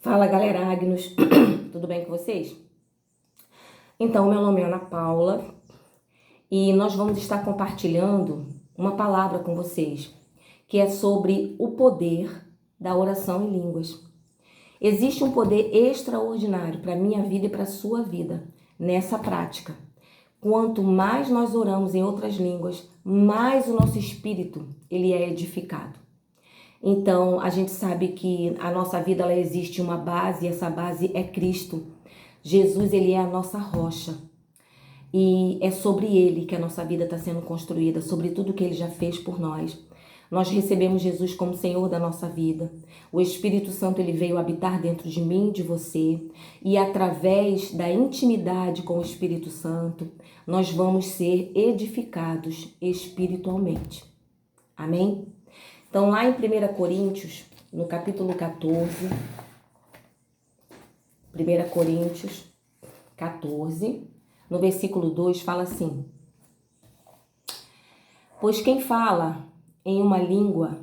Fala, galera Agnus, tudo bem com vocês? Então, meu nome é Ana Paula e nós vamos estar compartilhando uma palavra com vocês, que é sobre o poder da oração em línguas. Existe um poder extraordinário para a minha vida e para a sua vida nessa prática. Quanto mais nós oramos em outras línguas, mais o nosso espírito ele é edificado. Então, a gente sabe que a nossa vida ela existe uma base, e essa base é Cristo. Jesus, ele é a nossa rocha. E é sobre ele que a nossa vida está sendo construída, sobre tudo que ele já fez por nós. Nós recebemos Jesus como Senhor da nossa vida. O Espírito Santo ele veio habitar dentro de mim e de você. E através da intimidade com o Espírito Santo, nós vamos ser edificados espiritualmente. Amém? Então, lá em 1 Coríntios, no capítulo 14, 1 Coríntios 14, no versículo 2, fala assim: pois quem fala em uma língua,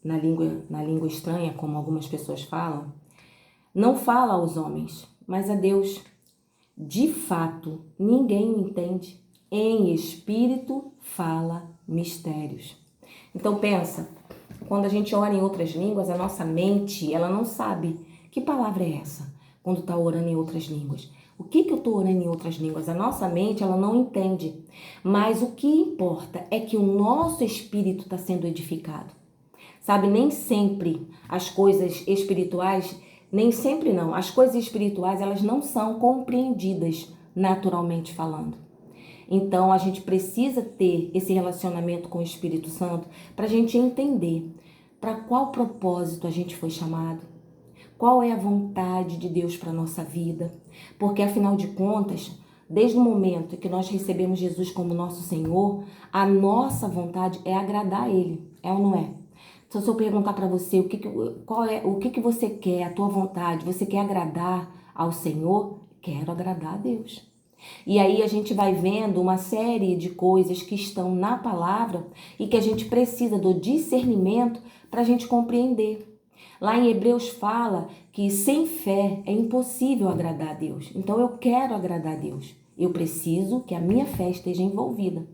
na língua estranha, como algumas pessoas falam, não fala aos homens, mas a Deus. De fato, ninguém o entende. Em espírito fala mistérios. Então pensa, quando a gente ora em outras línguas, a nossa mente, ela não sabe que palavra é essa quando está orando em outras línguas. O que eu estou orando em outras línguas? A nossa mente, ela não entende. Mas o que importa é que o nosso espírito está sendo edificado. Sabe, nem sempre as coisas espirituais, nem sempre não, as coisas espirituais, elas não são compreendidas naturalmente falando. Então, a gente precisa ter esse relacionamento com o Espírito Santo para a gente entender para qual propósito a gente foi chamado, qual é a vontade de Deus para a nossa vida. Porque, afinal de contas, desde o momento que nós recebemos Jesus como nosso Senhor, a nossa vontade é agradar a Ele, é ou não é? Então, se eu perguntar para você o que você quer, a tua vontade, você quer agradar ao Senhor? Quero agradar a Deus. E aí a gente vai vendo uma série de coisas que estão na palavra e que a gente precisa do discernimento para a gente compreender. Lá em Hebreus fala que sem fé é impossível agradar a Deus. Então eu quero agradar a Deus. Eu preciso que a minha fé esteja envolvida.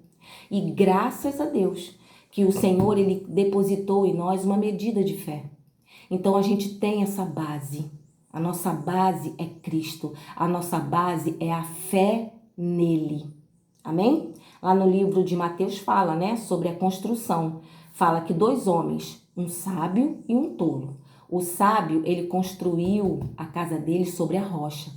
E graças a Deus que o Senhor ele depositou em nós uma medida de fé. Então a gente tem essa base. A nossa base é Cristo. A nossa base é a fé nele. Amém? Lá no livro de Mateus fala, né, sobre a construção. Fala que 2 homens, um sábio e um tolo. O sábio, ele construiu a casa dele sobre a rocha,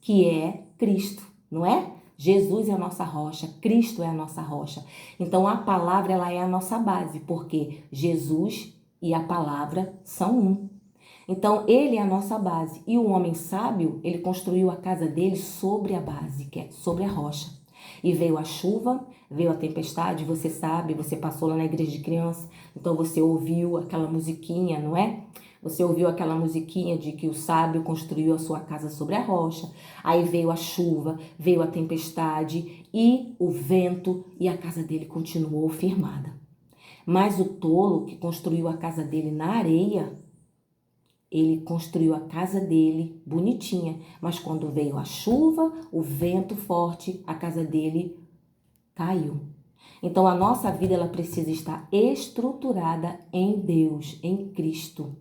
que é Cristo, não é? Jesus é a nossa rocha, Cristo é a nossa rocha. Então a palavra ela é a nossa base, porque Jesus e a palavra são um. Então, ele é a nossa base. E o homem sábio, ele construiu a casa dele sobre a base, que é sobre a rocha. E veio a chuva, veio a tempestade, você sabe, você passou lá na igreja de criança, então você ouviu aquela musiquinha, não é? Você ouviu aquela musiquinha de que o sábio construiu a sua casa sobre a rocha. Aí veio a chuva, veio a tempestade e o vento e a casa dele continuou firmada. Mas o tolo que construiu a casa dele na areia, ele construiu a casa dele bonitinha, mas quando veio a chuva, o vento forte, a casa dele caiu. Então a nossa vida ela precisa estar estruturada em Deus, em Cristo.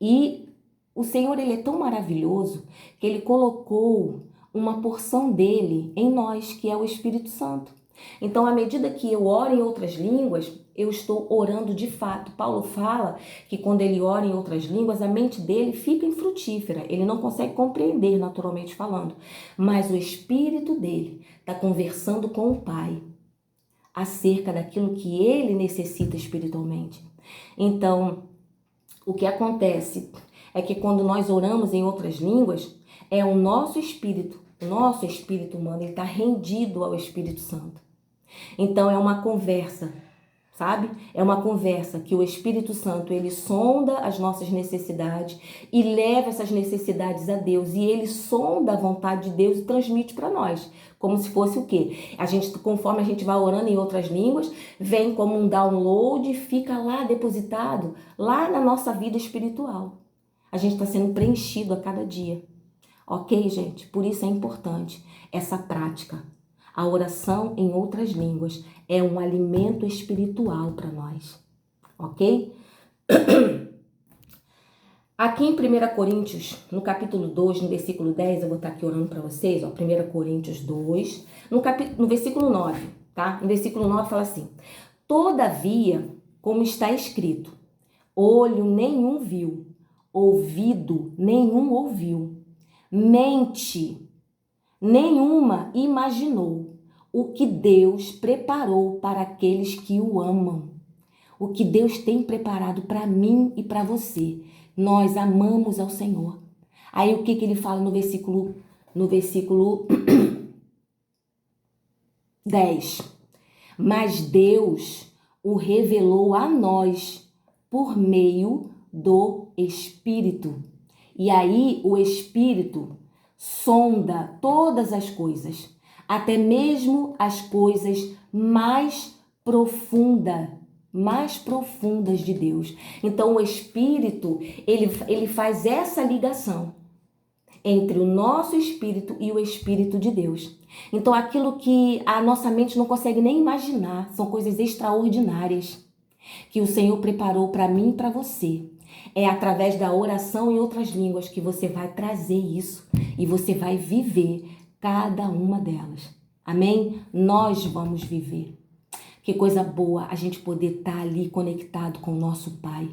E o Senhor ele é tão maravilhoso que ele colocou uma porção dele em nós, que é o Espírito Santo. Então, à medida que eu oro em outras línguas, eu estou orando de fato. Paulo fala que quando ele ora em outras línguas, a mente dele fica infrutífera. Ele não consegue compreender naturalmente falando. Mas o espírito dele está conversando com o Pai acerca daquilo que ele necessita espiritualmente. Então, o que acontece é que quando nós oramos em outras línguas, é o nosso espírito humano, ele está rendido ao Espírito Santo. Então é uma conversa, sabe? É uma conversa que o Espírito Santo, ele sonda as nossas necessidades e leva essas necessidades a Deus. E ele sonda a vontade de Deus e transmite para nós. Como se fosse o quê? Conforme a gente vai orando em outras línguas, vem como um download e fica lá depositado, lá na nossa vida espiritual. a gente está sendo preenchido a cada dia. Ok, gente? Por isso é importante essa prática. A oração em outras línguas é um alimento espiritual para nós. Ok? Aqui em 1 Coríntios, no capítulo 2, no versículo 10, eu vou estar aqui orando para vocês, ó, 1 Coríntios 2, no versículo 9, tá? No versículo 9 fala assim: todavia, como está escrito, olho nenhum viu, ouvido nenhum ouviu, mente nenhuma imaginou o que Deus preparou para aqueles que o amam. O que Deus tem preparado para mim e para você. Nós amamos ao Senhor. Aí o que ele fala no versículo 10? Mas Deus o revelou a nós por meio do Espírito. E aí o Espírito sonda todas as coisas, até mesmo as coisas mais profundas de Deus. Então o Espírito, ele faz essa ligação entre o nosso espírito e o Espírito de Deus. Então aquilo que a nossa mente não consegue nem imaginar, são coisas extraordinárias que o Senhor preparou para mim e para você. É através da oração em outras línguas que você vai trazer isso e você vai viver cada uma delas. Amém? Nós vamos viver. Que coisa boa a gente poder estar ali conectado com o nosso Pai.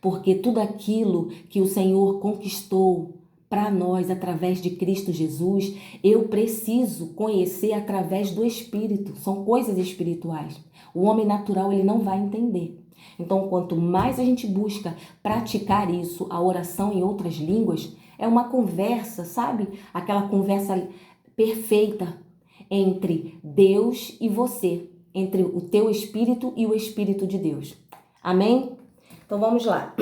Porque tudo aquilo que o Senhor conquistou para nós através de Cristo Jesus, eu preciso conhecer através do Espírito. São coisas espirituais. O homem natural, ele não vai entender. Então, quanto mais a gente busca praticar isso, a oração em outras línguas, é uma conversa, sabe? Aquela conversa perfeita entre Deus e você, entre o teu espírito e o Espírito de Deus. Amém? Então vamos lá.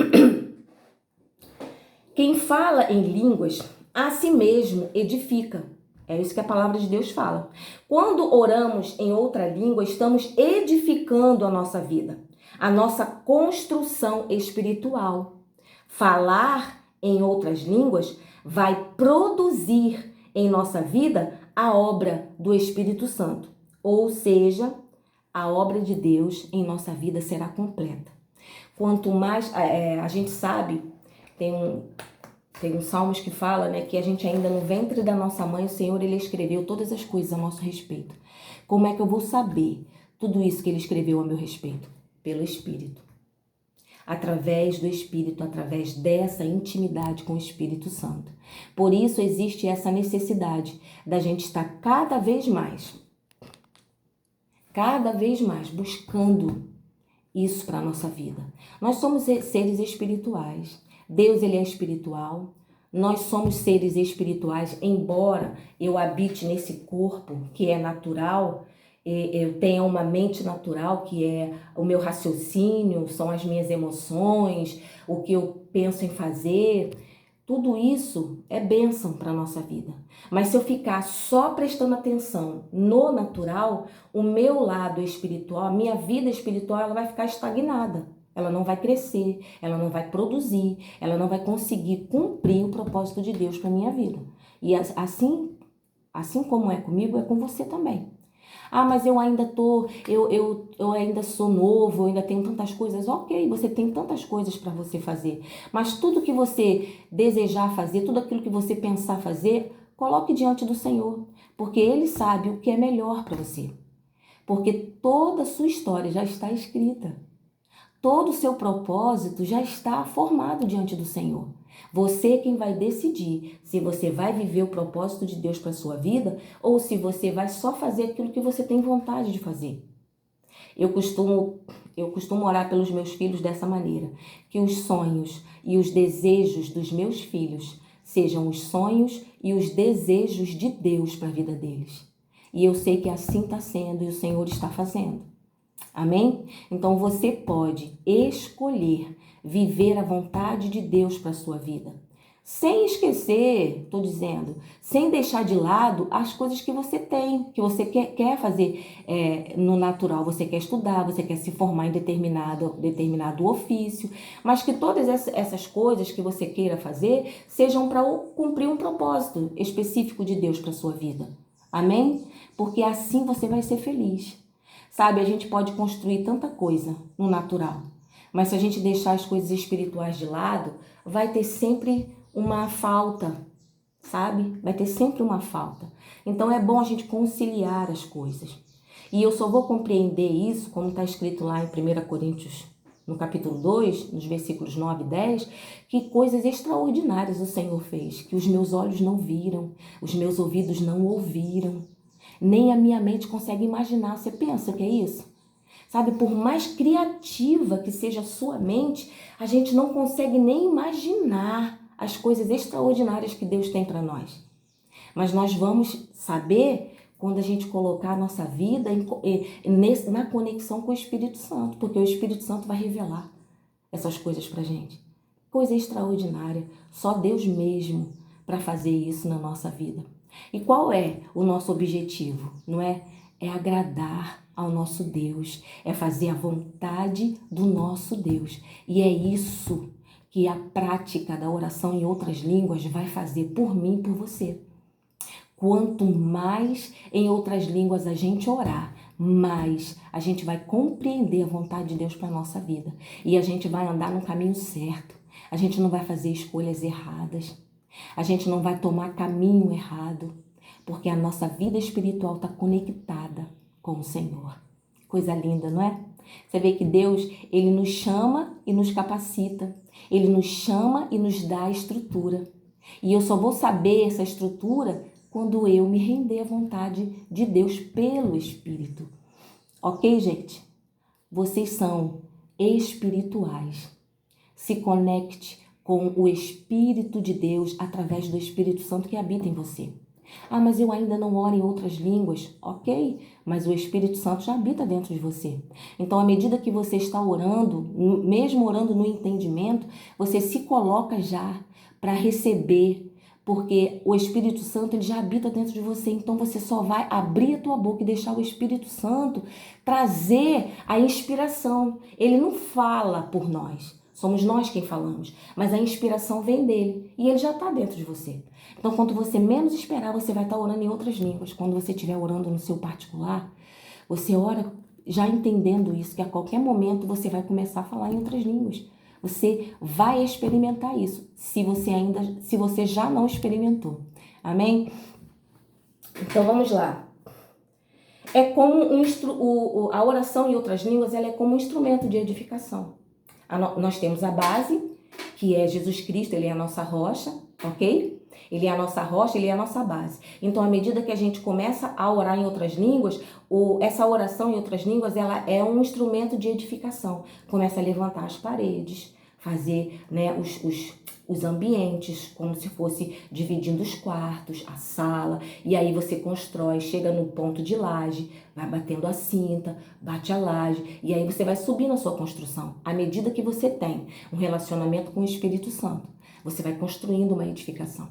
Quem fala em línguas, a si mesmo edifica. É isso que a palavra de Deus fala. Quando oramos em outra língua, estamos edificando a nossa vida, a nossa construção espiritual. Falar em outras línguas vai produzir em nossa vida a obra do Espírito Santo. Ou seja, a obra de Deus em nossa vida será completa. Quanto mais a gente sabe, tem um Salmos que fala, né, que a gente ainda no ventre da nossa mãe, o Senhor, ele escreveu todas as coisas a nosso respeito. Como é que eu vou saber tudo isso que ele escreveu a meu respeito? Pelo Espírito. Através do Espírito, através dessa intimidade com o Espírito Santo. Por isso existe essa necessidade da gente estar cada vez mais buscando isso para a nossa vida. Nós somos seres espirituais. Deus, ele é espiritual. Nós somos seres espirituais, embora eu habite nesse corpo que é natural, eu tenha uma mente natural, que é o meu raciocínio, são as minhas emoções, o que eu penso em fazer. Tudo isso é bênção para a nossa vida. Mas se eu ficar só prestando atenção no natural, o meu lado espiritual, a minha vida espiritual, ela vai ficar estagnada. Ela não vai crescer, ela não vai produzir, ela não vai conseguir cumprir o propósito de Deus para a minha vida. E assim como é comigo, é com você também. Ah, mas eu ainda eu ainda sou novo, eu ainda tenho tantas coisas. Ok, você tem tantas coisas para você fazer. Mas tudo que você desejar fazer, tudo aquilo que você pensar fazer, coloque diante do Senhor. Porque Ele sabe o que é melhor para você. Porque toda a sua história já está escrita. Todo o seu propósito já está formado diante do Senhor. Você é quem vai decidir se você vai viver o propósito de Deus para a sua vida ou se você vai só fazer aquilo que você tem vontade de fazer. Eu costumo orar pelos meus filhos dessa maneira, que os sonhos e os desejos dos meus filhos sejam os sonhos e os desejos de Deus para a vida deles. E eu sei que assim está sendo e o Senhor está fazendo. Amém? Então você pode escolher viver a vontade de Deus para a sua vida. Sem esquecer, estou dizendo, sem deixar de lado as coisas que você tem, que você quer fazer no natural. Você quer estudar, você quer se formar em determinado ofício, mas que todas essas coisas que você queira fazer sejam para cumprir um propósito específico de Deus para sua vida. Amém? Porque assim você vai ser feliz. Sabe, a gente pode construir tanta coisa no natural, mas se a gente deixar as coisas espirituais de lado, vai ter sempre uma falta, sabe? Vai ter sempre uma falta. Então é bom a gente conciliar as coisas. E eu só vou compreender isso, como está escrito lá em 1 Coríntios, no capítulo 2, nos versículos 9 e 10, que coisas extraordinárias o Senhor fez, que os meus olhos não viram, os meus ouvidos não ouviram, nem a minha mente consegue imaginar. Você pensa que é isso? Sabe, por mais criativa que seja a sua mente, a gente não consegue nem imaginar as coisas extraordinárias que Deus tem para nós. Mas nós vamos saber quando a gente colocar a nossa vida na conexão com o Espírito Santo, porque o Espírito Santo vai revelar essas coisas para a gente. Coisa extraordinária, só Deus mesmo para fazer isso na nossa vida. E qual é o nosso objetivo? Não é? É agradar ao nosso Deus, é fazer a vontade do nosso Deus. E é isso que a prática da oração em outras línguas vai fazer por mim e por você. Quanto mais em outras línguas a gente orar, mais a gente vai compreender a vontade de Deus para a nossa vida. E a gente vai andar no caminho certo. A gente não vai fazer escolhas erradas. A gente não vai tomar caminho errado. Porque a nossa vida espiritual está conectada com o Senhor. Coisa linda, não é? Você vê que Deus, Ele nos chama e nos capacita. Ele nos chama e nos dá a estrutura. E eu só vou saber essa estrutura quando eu me render à vontade de Deus pelo Espírito. Ok, gente? Vocês são espirituais. Se conecte com o Espírito de Deus através do Espírito Santo que habita em você. Ah, mas eu ainda não oro em outras línguas. Ok, mas o Espírito Santo já habita dentro de você. Então, à medida que você está orando, mesmo orando no entendimento, você se coloca já para receber, porque o Espírito Santo ele já habita dentro de você. Então, você só vai abrir a tua boca e deixar o Espírito Santo trazer a inspiração. Ele não fala por nós. Somos nós quem falamos, mas a inspiração vem dele e ele já está dentro de você. Então, quando você menos esperar, você vai estar orando em outras línguas. Quando você estiver orando no seu particular, você ora já entendendo isso, que a qualquer momento você vai começar a falar em outras línguas. Você vai experimentar isso, se você já não experimentou. Amém? Então, vamos lá. É como a oração em outras línguas, ela é como um instrumento de edificação. Nós temos a base, que é Jesus Cristo, ele é a nossa rocha, ok? Ele é a nossa rocha, ele é a nossa base. Então, à medida que a gente começa a orar em outras línguas, essa oração em outras línguas, ela é um instrumento de edificação. Começa a levantar as paredes, fazer, né, os ambientes, como se fosse dividindo os quartos, a sala, e aí você constrói, chega no ponto de laje, vai batendo a cinta, bate a laje, e aí você vai subindo a sua construção. À medida que você tem um relacionamento com o Espírito Santo, você vai construindo uma edificação.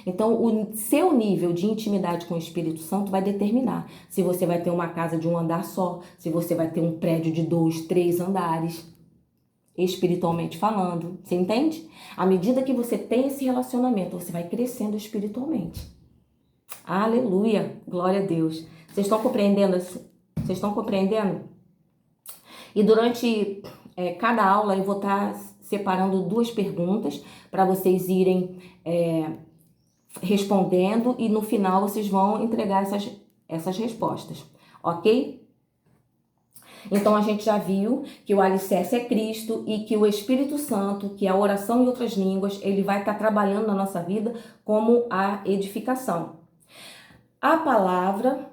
Então, o seu nível de intimidade com o Espírito Santo vai determinar se você vai ter uma casa de um andar só, se você vai ter um prédio de 2, 3 andares, espiritualmente falando, você entende? À medida que você tem esse relacionamento, você vai crescendo espiritualmente. Aleluia, glória a Deus. Vocês estão compreendendo? Vocês estão compreendendo? E durante cada aula eu vou estar separando 2 perguntas para vocês irem respondendo e no final vocês vão entregar essas respostas, ok? Então, a gente já viu que o alicerce é Cristo e que o Espírito Santo, que a oração em outras línguas, ele vai estar trabalhando na nossa vida como a edificação. A palavra,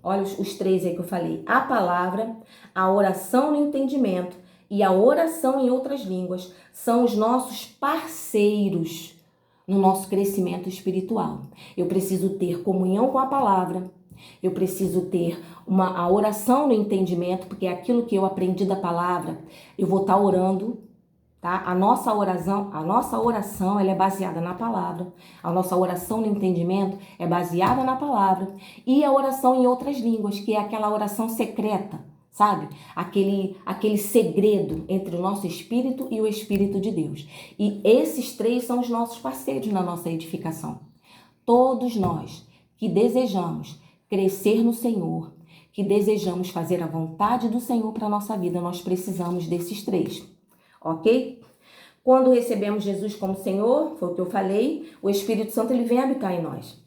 olha os 3 aí que eu falei, a palavra, a oração no entendimento e a oração em outras línguas são os nossos parceiros no nosso crescimento espiritual. Eu preciso ter comunhão com a palavra, eu preciso ter a oração no entendimento, porque é aquilo que eu aprendi da palavra, eu vou estar orando tá? A nossa oração ela é baseada na palavra. A nossa oração no entendimento é baseada na palavra. E a oração em outras línguas, que é aquela oração secreta, sabe? Aquele segredo entre o nosso espírito e o Espírito de Deus. E esses três são os nossos parceiros na nossa edificação. Todos nós que desejamos crescer no Senhor, que desejamos fazer a vontade do Senhor para a nossa vida, nós precisamos desses três. Ok? Quando recebemos Jesus como Senhor, foi o que eu falei, o Espírito Santo ele vem habitar em nós.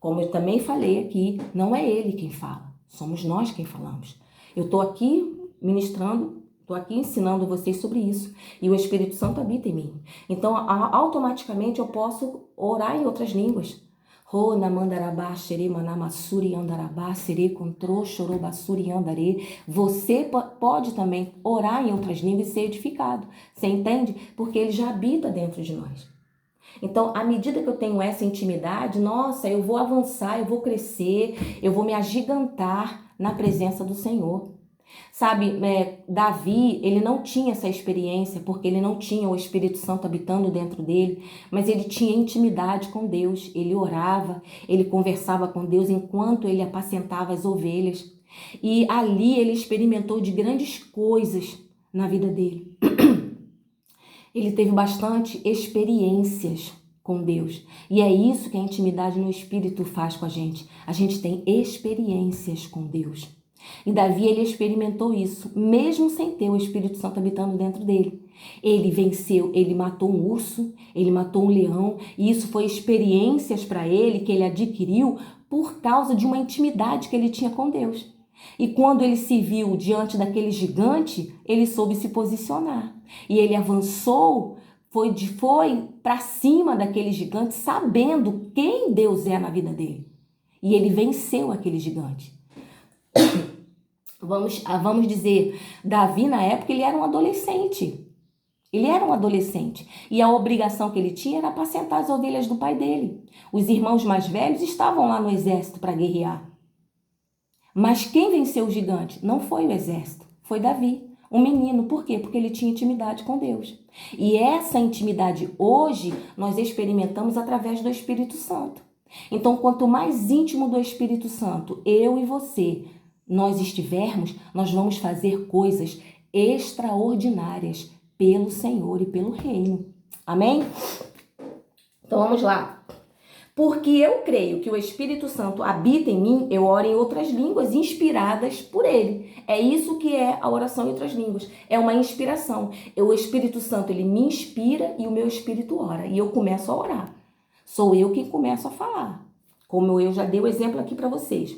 Como eu também falei aqui, não é ele quem fala, somos nós quem falamos. Eu estou aqui ministrando, estou aqui ensinando vocês sobre isso e o Espírito Santo habita em mim. Então, automaticamente eu posso orar em outras línguas. Você pode também orar em outras línguas e ser edificado. Você entende? Porque ele já habita dentro de nós. Então, à medida que eu tenho essa intimidade, nossa, eu vou avançar, eu vou crescer, eu vou me agigantar na presença do Senhor. Sabe, Davi, ele não tinha essa experiência porque ele não tinha o Espírito Santo habitando dentro dele, mas ele tinha intimidade com Deus, ele orava, ele conversava com Deus enquanto ele apacentava as ovelhas. E ali ele experimentou de grandes coisas na vida dele. Ele teve bastante experiências com Deus. E é isso que a intimidade no Espírito faz com a gente. A gente tem experiências com Deus. E Davi, ele experimentou isso, mesmo sem ter o Espírito Santo habitando dentro dele. Ele venceu, ele matou um urso, ele matou um leão, e isso foi experiências para ele que ele adquiriu por causa de uma intimidade que ele tinha com Deus. E quando ele se viu diante daquele gigante, ele soube se posicionar. E ele avançou, foi para cima daquele gigante, sabendo quem Deus é na vida dele. E ele venceu aquele gigante. Vamos dizer, Davi na época ele era um adolescente. Ele era um adolescente e a obrigação que ele tinha era apacentar as ovelhas do pai dele. Os irmãos mais velhos estavam lá no exército para guerrear. Mas quem venceu o gigante não foi o exército, foi Davi, um menino. Por quê? Porque ele tinha intimidade com Deus. E essa intimidade hoje nós experimentamos através do Espírito Santo. Então, quanto mais íntimo do Espírito Santo, eu e você, nós estivermos, nós vamos fazer coisas extraordinárias pelo Senhor e pelo reino. Amém? Então vamos lá. Porque eu creio que o Espírito Santo habita em mim, eu oro em outras línguas inspiradas por ele. É isso que é a oração em outras línguas. É uma inspiração. O Espírito Santo, ele me inspira e o meu espírito ora. E eu começo a orar. Sou eu quem começo a falar. Como eu já dei o exemplo aqui para vocês.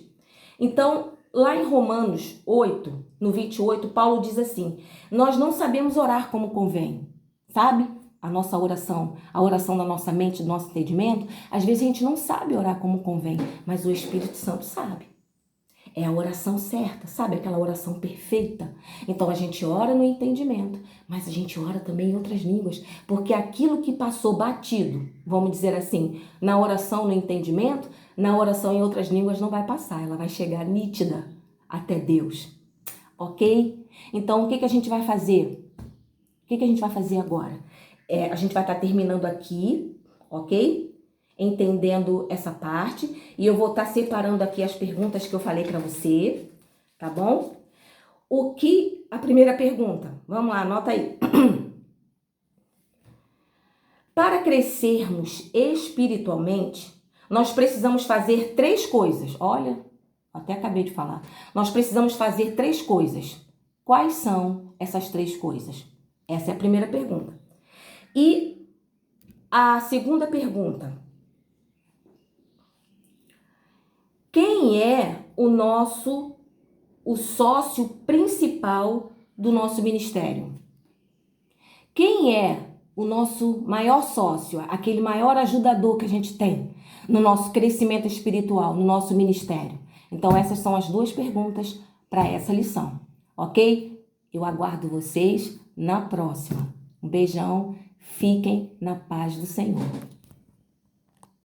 Então, lá em Romanos 8, no 28, Paulo diz assim: nós não sabemos orar como convém, sabe? A nossa oração, a oração da nossa mente, do nosso entendimento, às vezes a gente não sabe orar como convém, mas o Espírito Santo sabe. É a oração certa, sabe? Aquela oração perfeita. Então a gente ora no entendimento, mas a gente ora também em outras línguas, porque aquilo que passou batido, vamos dizer assim, na oração no entendimento, na oração em outras línguas não vai passar, ela vai chegar nítida até Deus. Ok? Então o que a gente vai fazer? O que a gente vai fazer agora? A gente vai estar terminando aqui, ok? Entendendo essa parte. E eu vou estar separando aqui as perguntas que eu falei para você, tá bom? A primeira pergunta, vamos lá, anota aí. Para crescermos espiritualmente, nós precisamos fazer 3 coisas. Olha, até acabei de falar. Nós precisamos fazer 3 coisas. Quais são essas 3 coisas? Essa é a primeira pergunta. E a segunda pergunta: quem é o sócio principal do nosso ministério? Quem é o nosso maior sócio, aquele maior ajudador que a gente tem no nosso crescimento espiritual, no nosso ministério? Então, essas são as 2 perguntas para essa lição, ok? Eu aguardo vocês na próxima. Um beijão, fiquem na paz do Senhor.